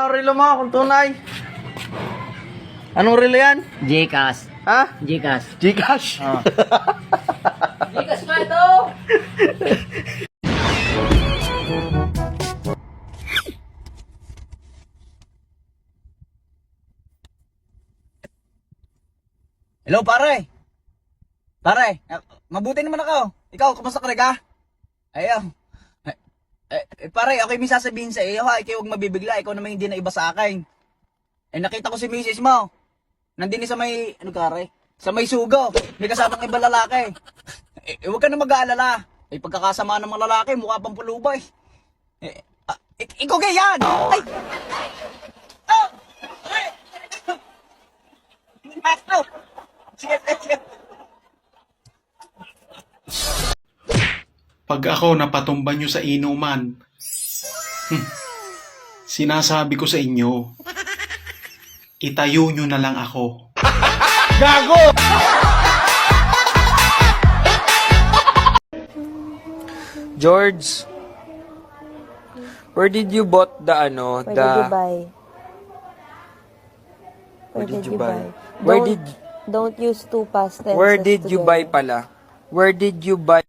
ang relo mo kung tunay. Anong relo yan? Gcash. Ha? Gcash. Gcash. Oh. Gcash pa ito! Hello, pare. Pare, mabuti naman ako. Ikaw, kumusta ka rin ka? Ayaw. Pare, ako yung may sasabihin sa iyo ha. Ikaw huwag mabibigla. Ikaw naman hindi na iba sa akin. Nakita ko si misis mo. Nandini sa may, pare? Sa may sugo. May kasamang iba lalaki. Huwag ka na mag-aalala. Pagkakasama ng mga lalaki, mukha pang pulubay. Ikaw ganyan! Ay! Oh! Ay! Maestro! Sige. Pag ako napatumba nyo sa inuman, sinasabi ko sa inyo, itayo nyo na lang ako. Gago! George, where did you bought the Where did you buy? Where did you buy? Don't use two past tenses Where did you buy together. pala? Where did you buy